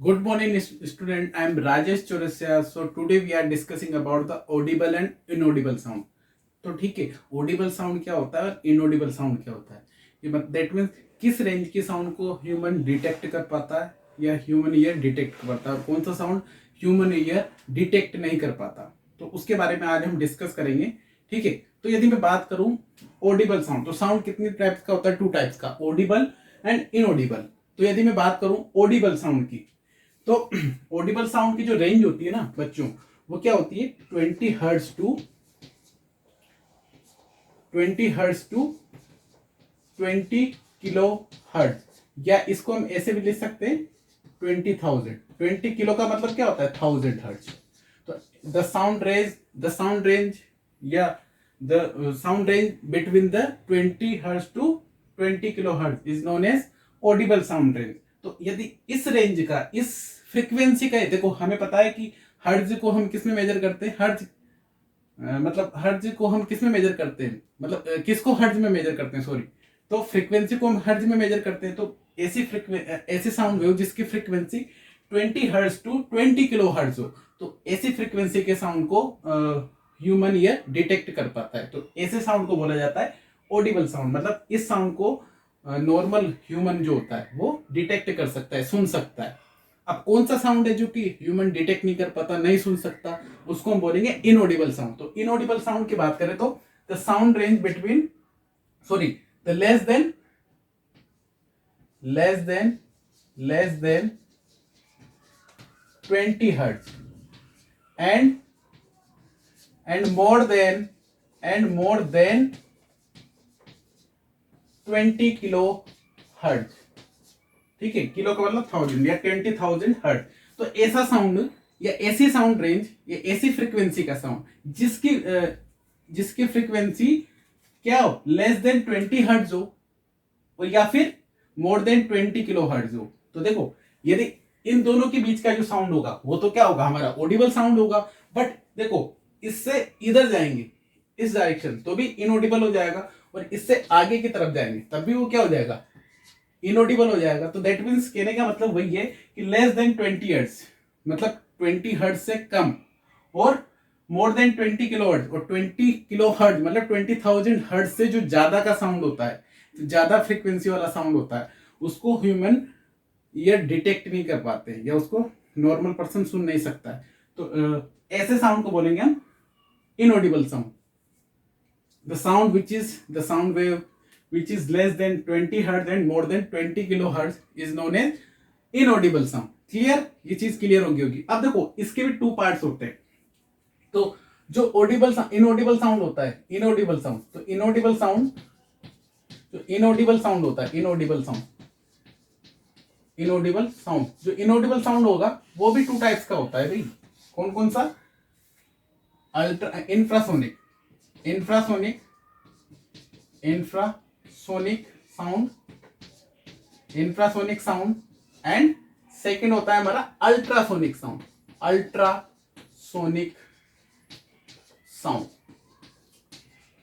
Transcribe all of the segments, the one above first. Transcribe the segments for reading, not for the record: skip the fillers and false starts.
Good morning, student. I am Rajesh Chaurasia. So today we are discussing about the audible and inaudible sound. तो ठीक है, Audible sound क्या होता है और इनऑडिबल साउंड क्या होता है। ये दैट मीन्स किस रेंज की साउंड को ह्यूमन डिटेक्ट कर पाता है या ह्यूमन ईयर डिटेक्ट कर पाता है, कौन सा साउंड ह्यूमन ईयर डिटेक्ट नहीं कर पाता, तो उसके बारे में आज हम डिस्कस करेंगे। ठीक है, तो यदि मैं बात करूं ऑडिबल साउंड, तो साउंड कितनी टाइप्स का होता है? टू टाइप्स का, ऑडिबल एंड इनऑडिबल। तो यदि मैं बात करूं ऑडिबल साउंड की, तो ऑडिबल साउंड की जो रेंज होती है ना बच्चों, वो क्या होती है? 20 हर्ट्ज टू 20 किलो हर्ट्ज, या इसको हम ऐसे भी लिख सकते हैं 20,000। 20 किलो का मतलब क्या होता है? 1000 हर्ट्ज। तो द साउंड रेंज या the sound range between the 20 hertz to 20 kilohertz is known as audible sound range. तो यदि इस रेंज का, इस फ्रीक्वेंसी का, देखो हमें पता है कि हर्ट्ज को हम किस में मेजर करते हैं? मतलब हर्ट्ज को हम किस में मेजर करते हैं, मतलब किसको हर्ट्ज में मेजर करते हैं, सॉरी। तो फ्रीक्वेंसी को हम हर्ट्ज में मेजर करते हैं। तो ऐसी साउंड वेव जिसकी frequency 20 hertz to 20 kilohertz हो, तो ऐसी फ्रीक्वेंसी के साउंड को ह्यूमन ईयर डिटेक्ट कर पाता है। तो ऐसे साउंड को बोला जाता है ऑडिबल साउंड। मतलब इस साउंड को नॉर्मल ह्यूमन जो होता है वो डिटेक्ट कर सकता है, सुन सकता है। अब कौन सा साउंड है जो कि ह्यूमन डिटेक्ट नहीं कर पाता, नहीं सुन सकता, उसको हम बोलेंगे इनऑडिबल साउंड। तो इनऑडिबल साउंड की बात करें तो the sound range between, sorry, the less than 20 hertz and more than 20 kilo hertz. ठीक है, किलो का मतलब 1000 या 20,000 हर्ट्ज। तो ऐसा साउंड या ऐसी साउंड रेंज या ऐसी फ्रीक्वेंसी का साउंड जिसकी फ्रीक्वेंसी क्या हो? लेस देन 20 हर्ट्ज हो, और या फिर मोर देन 20 किलो हर्ट्ज हो। तो देखो, यदि इन दोनों के बीच का जो साउंड होगा वो तो क्या होगा? हमारा ऑडिबल साउंड होगा। बट देखो, इससे इधर जाएंगे इस डायरेक्शन तो भी इनऑडिबल हो जाएगा, और इससे आगे की तरफ जाएंगे तब भी वो क्या हो जाएगा? इनऑडिबल हो जाएगा। तो दैट मीन्स कहने का मतलब वही है कि लेस देन 20 हर्ट्ज मतलब 20 हर्ट्ज से कम, और मोर देन 20 किलो हर्ट्ज, और 20 किलो हर्ट्ज मतलब 20,000 हर्ट्ज से जो ज्यादा का साउंड होता है, ज्यादा फ्रीक्वेंसी वाला साउंड होता है, उसको ह्यूमन ईयर डिटेक्ट नहीं कर पाते हैं, या उसको नॉर्मल पर्सन सुन नहीं सकता है। तो ऐसे साउंड को बोलेंगे हम inaudible sound. The sound wave which is less than 20 hertz and more than 20 kilohertz is known as inaudible sound। Clear? ये चीज क्लियर होगी। अब देखो, इसके भी टू पार्ट्स होते हैं। तो जो इनऑडिबल साउंड होता है, इनऑडिबल साउंड, तो इनऑडिबल साउंड जो इनऑडिबल साउंड होता है, इनऑडिबल साउंड जो इनऑडिबल साउंड होगा वो भी टू टाइप्स का होता है भाई। कौन कौन सा? Ultra infrasonic infrasonic infrasonic sound and second होता है हमारा अल्ट्रासोनिक साउंड।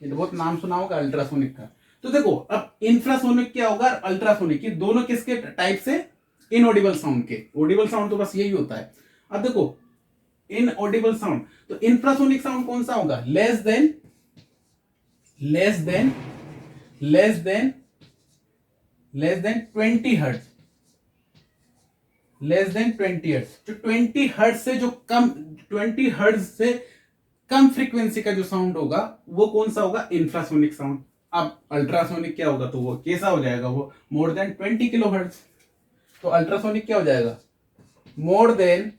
ये तो बहुत नाम सुना होगा अल्ट्रासोनिक का। तो देखो, अब इंफ्रासोनिक क्या होगा और अल्ट्रासोनिक, ये दोनों किसके टाइप से? इनऑडिबल साउंड के। ऑडिबल साउंड तो बस यही होता है। अब देखो, इनऑडिबल साउंड, तो इंफ्रासोनिक साउंड कौन सा होगा? Less than less than less than less than 20 hertz, less than 20 hertz. जो 20 हर्ट्ज से जो कम, 20 हर्ट्ज से कम फ्रीक्वेंसी का जो साउंड होगा वो कौन सा होगा? Infrasonic sound. अब अल्ट्रासोनिक क्या होगा? तो वो कैसा हो जाएगा? वो मोर देन 20 किलो हर्ट्ज। तो अल्ट्रासोनिक क्या हो जाएगा? मोर देन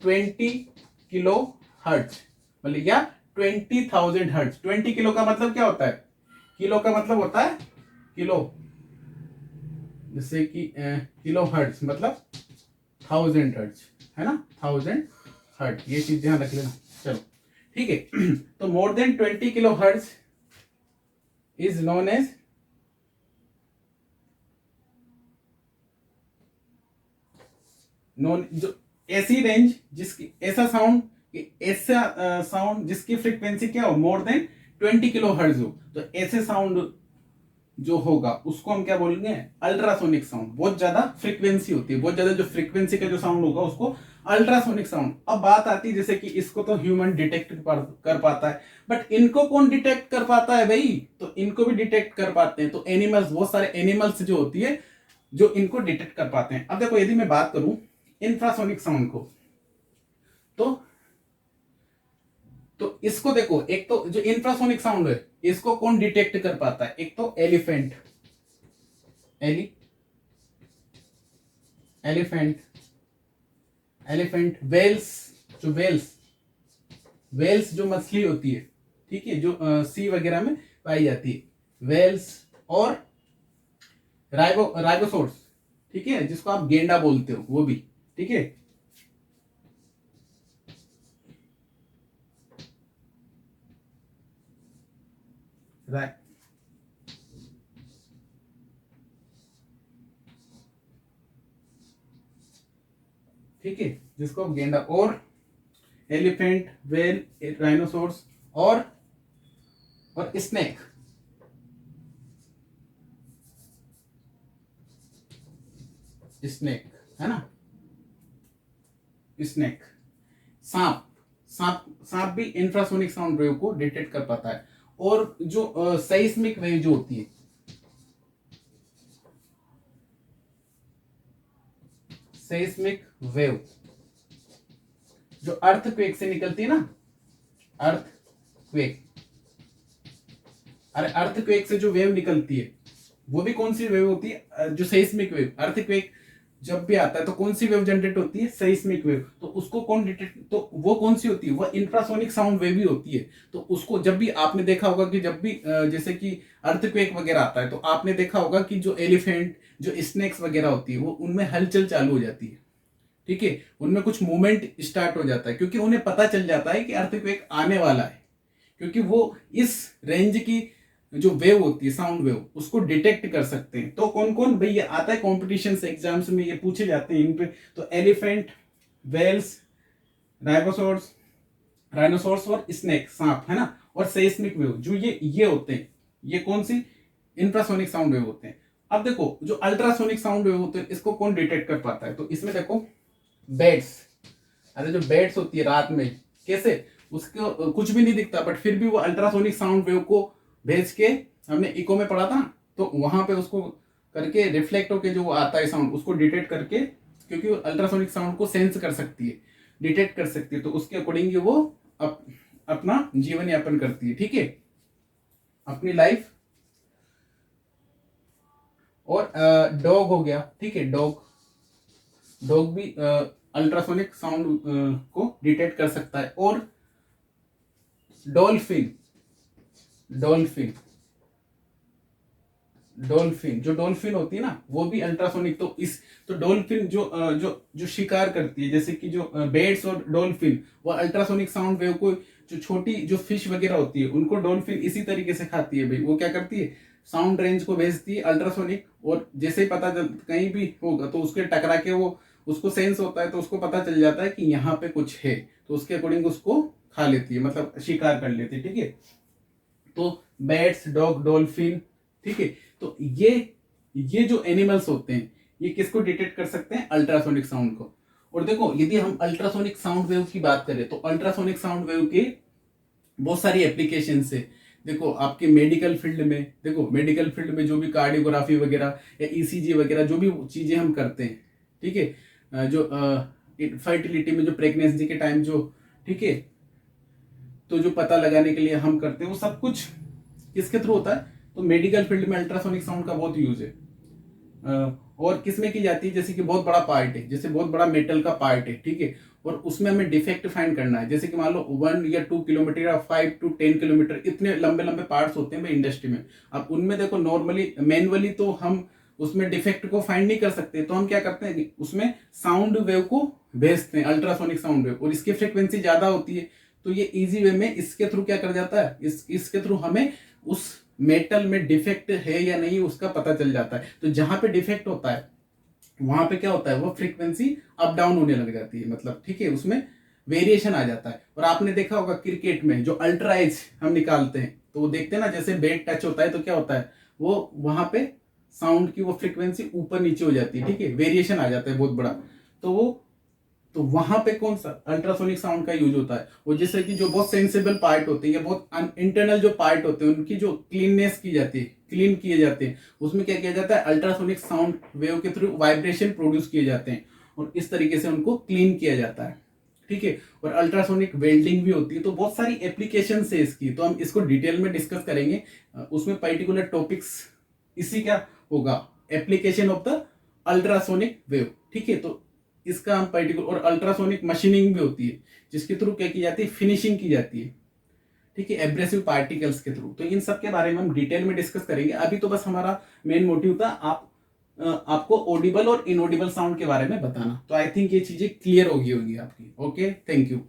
20 किलो हर्ट्ज, मतलब या 20,000 हर्ट्ज। 20 किलो का मतलब क्या होता है? किलो का मतलब होता है किलो, जैसे कि किलो हर्ट्ज मतलब 1000 हर्ट्ज, है ना? 1000 हर्ट्ज, ये चीज ध्यान रख लेना। चलो ठीक है। तो more than 20 kilohertz is known as जो ऐसी रेंज जिसकी ऐसा साउंड जिसकी फ्रीक्वेंसी क्या हो? मोर देन 20 किलो हर्ट्ज हो। तो ऐसे साउंड जो होगा उसको हम क्या बोलेंगे, अल्ट्रासोनिक साउंड। बहुत ज्यादा फ्रीक्वेंसी होती है, बहुत ज्यादा जो फ्रीक्वेंसी का जो साउंड होगा उसको अल्ट्रासोनिक साउंड। अब बात आती है जैसे कि इसको तो ह्यूमन डिटेक्ट कर पाता है, बट इनको कौन डिटेक्ट कर पाता है भाई, तो इनको भी डिटेक्ट कर पाते हैं। तो एनिमल्स, बहुत सारे एनिमल्स जो होती है जो इनको डिटेक्ट कर पाते हैं। अब देखो यदि मैं बात करूं इंफ्रासोनिक साउंड को, तो इसको देखो, एक तो जो इंफ्रासोनिक साउंड है इसको कौन डिटेक्ट कर पाता है, एक तो एलिफेंट, एलिफेंट एलिफेंट, वेल्स, जो वेल्स जो मछली होती है, ठीक है, जो सी वगैरह में पाई जाती है, वेल्स, और राइबोसोर्स, ठीक है, जिसको आप गेंडा बोलते हो, वो भी, ठीक है। ठीक है, जिसको आप गेंडा, और एलिफेंट, वेल, राइनोसोर्स, और स्नेक, स्नेक है ना, स्नेक, सांप, सांप भी इंफ्रासोनिक साउंड वेव को डिटेक्ट कर पाता है। और जो सेismic वेव जो होती है, सेismic वेव जो अर्थक्वेक से निकलती है ना, अर्थक्वेक, अरे अर्थक्वेक से जो वेव निकलती है वो भी कौन सी वेव होती है, जो सेismic वेव। अर्थक्वेक जब भी आता है तो कौन सी वेव जनरेट होती है, सेismic वेव। तो उसको कौन डिटेक्ट, तो वो कौन सी होती है, वो इंफ्रासोनिक साउंड वेव ही होती है। तो उसको जब भी आपने देखा होगा कि जब भी जैसे कि अर्थक्वेक वगैरह आता है, तो आपने देखा होगा कि जो एलिफेंट, जो स्नेक्स वगैरह होती है, वो उनमें हलचल चालू हो जाती है, ठीक है, उनमें कुछ मूवमेंट स्टार्ट हो जाता है, क्योंकि उन्हें पता चल जाता है कि अर्थक्वेक आने वाला है, क्योंकि वो इस रेंज की जो वेव होती है, साउंड वेव, उसको डिटेक्ट कर सकते हैं। तो कौन कौन भाई, ये आता है कॉम्पिटिशन से, एग्जाम्स में ये पूछे जाते हैं इन पे। तो एलिफेंट, वेल्स, राइबोसोर्स, राइनोसोर्स और स्नेक, सांप, है ना, और सेस्मिक वेव, जो ये होते हैं, ये कौन सी इंफ्रासोनिक साउंड वेव होते हैं। अब देखो जो अल्ट्रासोनिक साउंड वेव होते हैं, इसको कौन डिटेक्ट कर पाता है, तो इसमें देखो बेड्स, अरे जो बेड्स होती है रात में, कैसे उसको कुछ भी नहीं दिखता, बट फिर भी वो अल्ट्रासोनिक साउंड वेव को भेज के, हमने इको में पढ़ा था, तो वहां पे उसको करके रिफ्लेक्ट होके जो आता है साउंड, उसको डिटेक्ट करके, क्योंकि वो अल्ट्रासोनिक साउंड को सेंस कर सकती है, डिटेक्ट कर सकती है, तो उसके अकॉर्डिंग वो अपना जीवन यापन करती है, ठीक है, अपनी लाइफ। और डॉग हो गया, ठीक है, डॉग भी अल्ट्रासोनिक साउंड को डिटेक्ट कर सकता है। और डॉल्फिन, डॉल्फिन डॉल्फिन जो डॉल्फिन होती है ना, वो भी अल्ट्रासोनिक। तो डॉल्फिन जो शिकार करती है, जैसे कि जो बेड्स और डॉल्फिन, वो अल्ट्रासोनिक साउंड वेव को, जो छोटी जो फिश वगैरह होती है उनको डॉल्फिन इसी तरीके से खाती है भाई। वो क्या करती है, साउंड रेंज को भेजती है अल्ट्रासोनिक, और जैसे ही पता चल कहीं भी होगा तो उसके टकरा के वो, उसको सेंस होता है, तो उसको पता चल जाता है कि यहाँ पे कुछ है, तो उसके अकॉर्डिंग उसको खा लेती है, मतलब शिकार कर लेती है, ठीक है। तो बैट्स, डॉग, डॉल्फिन, ठीक है। तो ये जो एनिमल्स होते हैं, ये किसको डिटेक्ट कर सकते हैं, अल्ट्रासोनिक साउंड को। और देखो यदि हम अल्ट्रासोनिक साउंड वेव की बात करें, तो अल्ट्रासोनिक साउंड वेव के बहुत सारी एप्लीकेशन है। देखो आपके मेडिकल फील्ड में, देखो मेडिकल फील्ड में जो भी कार्डियोग्राफी वगैरह या ईसीजी वगैरह जो भी चीजें हम करते हैं, ठीक है, जो फर्टिलिटी में, जो प्रेगनेंसी के टाइम जो, ठीक है, तो जो पता लगाने के लिए हम करते हैं, वो सब कुछ किसके थ्रू होता है, तो मेडिकल फील्ड में अल्ट्रासोनिक साउंड का बहुत यूज है। और किसमें की जाती है, जैसे कि बहुत बड़ा पार्ट है, जैसे बहुत बड़ा मेटल का पार्ट है, ठीक है, और उसमें हमें डिफेक्ट फाइंड करना है, जैसे कि मान लो 1 या 2 किलोमीटर या 5 to 10 किलोमीटर, इतने लंबे लंबे पार्ट्स होते हैं भाई इंडस्ट्री में। अब उनमें देखो नॉर्मली मैनुअली तो हम उसमें डिफेक्ट को फाइंड नहीं कर सकते, तो हम क्या करते हैं, उसमें साउंड वेव को भेजते हैं, अल्ट्रासोनिक साउंड वेव, और इसकी फ्रिक्वेंसी ज्यादा होती है, तो ये इजी वे में इसके थ्रू क्या कर जाता है, इसके थ्रू हमें उस मेटल में डिफेक्ट है या नहीं उसका पता चल जाता है। तो जहां पे डिफेक्ट होता है वहां पे क्या होता है, वो फ्रीक्वेंसी अप डाउन होने लग जाती है, मतलब, ठीक है, उसमें वेरिएशन आ जाता है। और आपने देखा होगा क्रिकेट में जो अल्ट्रा एज हम निकालते हैं, तो वो देखते हैं ना, जैसे बैट टच होता है तो क्या होता है, वो वहां पे साउंड की वो फ्रिक्वेंसी ऊपर नीचे हो जाती है, ठीक है, वेरिएशन आ जाता है बहुत बड़ा। तो वहां पे कौन सा अल्ट्रासोनिक साउंड का यूज होता है, वो जैसे कि जो बहुत सेंसिबल पार्ट होते हैं या बहुत इंटरनल जो पार्ट होते हैं उनकी जो क्लीननेस की जाती है, क्लीन किए जाते हैं, उसमें क्या किया जाता है, अल्ट्रासोनिक साउंड वेव के थ्रू वाइब्रेशन प्रोड्यूस किए जाते हैं और इस तरीके से उनको क्लीन किया जाता है, ठीक है। और अल्ट्रासोनिक वेल्डिंग भी होती है, तो बहुत सारी एप्लीकेशन है इसकी, तो हम इसको डिटेल में डिस्कस करेंगे। उसमें पर्टिकुलर टॉपिक्स इसी का होगा, application of the ultrasonic wave, ठीक है। तो इसका हम पर्टिकुलर, और अल्ट्रासोनिक मशीनिंग भी होती है जिसके थ्रू क्या की जाती है, फिनिशिंग की जाती है, ठीक है, एब्रेसिव पार्टिकल्स के थ्रू। तो इन सब के बारे में हम डिटेल में डिस्कस करेंगे। अभी तो बस हमारा मेन मोटिव था आपको ऑडिबल और इनऑडिबल साउंड के बारे में बताना। तो आई थिंक ये चीजें क्लियर होगी आपकी। Okay, thank you.